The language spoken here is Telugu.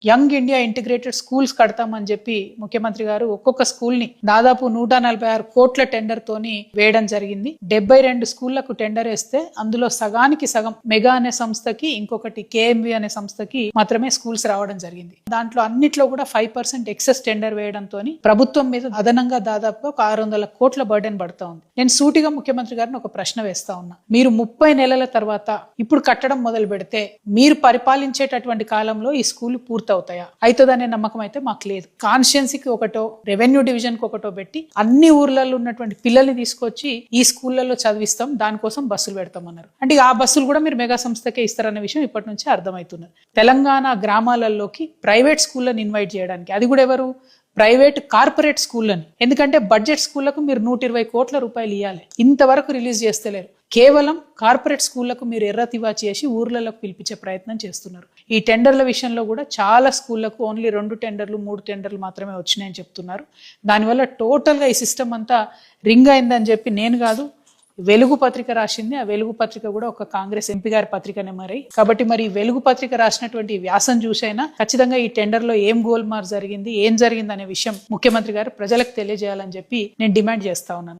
యంగ్ ఇండియా ఇంటిగ్రేటెడ్ స్కూల్స్ కడతామని చెప్పి ముఖ్యమంత్రి గారు ఒక్కొక్క స్కూల్ ని దాదాపు 146 కోట్ల టెండర్ తోని వేయడం జరిగింది. 72 స్కూళ్లకు టెండర్ వేస్తే అందులో సగానికి సగం మెగా అనే సంస్థకి, ఇంకొకటి కేఎంవి అనే సంస్థకి మాత్రమే స్కూల్స్ రావడం జరిగింది. దాంట్లో అన్నిట్లో కూడా 5% ఎక్సెస్ టెండర్ వేయడంతో ప్రభుత్వం మీద అదనంగా దాదాపు 600 కోట్ల బర్డెన్ పడుతా ఉంది. నేను సూటిగా ముఖ్యమంత్రి గారిని ఒక ప్రశ్న వేస్తా ఉన్నా. మీరు 30 నెలల తర్వాత ఇప్పుడు కట్టడం మొదలు పెడితే మీరు పరిపాలించేటటువంటి కాలంలో ఈ స్కూల్ అవుతాయా? అవుతుందనే నమ్మకం అయితే మాకు లేదు. కాన్స్టిట్యున్సీకి ఒకటో, రెవెన్యూ డివిజన్ కి ఒకటో పెట్టి అన్ని ఊర్లలో ఉన్నటువంటి పిల్లల్ని తీసుకొచ్చి ఈ స్కూళ్లలో చదివిస్తాం, దానికోసం బస్సులు పెడతామన్నారు. అంటే ఆ బస్సులు కూడా మీరు మెగా సంస్థకే ఇస్తారన్న విషయం ఇప్పటి నుంచి అర్థమవుతున్నారు. తెలంగాణ గ్రామాలలోకి ప్రైవేట్ స్కూళ్ళని ఇన్వైట్ చేయడానికి, అది కూడా ఎవరు? ప్రైవేట్ కార్పొరేట్ స్కూళ్ళని. ఎందుకంటే బడ్జెట్ స్కూళ్లకు మీరు 120 కోట్ల రూపాయలు ఇవ్వాలి, ఇంతవరకు రిలీజ్ చేస్తలేరు. కేవలం కార్పొరేట్ స్కూళ్లకు మీరు ఎర్రతివా చేసి ఊర్లలోకి పిలిపించే ప్రయత్నం చేస్తున్నారు. ఈ టెండర్ల విషయంలో కూడా చాలా స్కూళ్లకు ఓన్లీ 2 టెండర్లు 3 టెండర్లు మాత్రమే వచ్చినాయని చెప్తున్నారు. దానివల్ల టోటల్గా ఈ సిస్టమ్ అంతా రింగ్ అయిందని చెప్పి నేను కాదు, వెలుగు పత్రిక రాసింది. ఆ వెలుగు పత్రిక కూడా ఒక కాంగ్రెస్ ఎంపీ గారి పత్రికనే కాబట్టి మరి వెలుగు పత్రిక రాసినటువంటి వ్యాసం చూసైనా ఖచ్చితంగా ఈ టెండర్ లో ఏం గోల్మార్ జరిగింది, ఏం జరిగింది అనే విషయం ముఖ్యమంత్రి గారు ప్రజలకు తెలియజేయాలని చెప్పి నేను డిమాండ్ చేస్తా ఉన్నాను.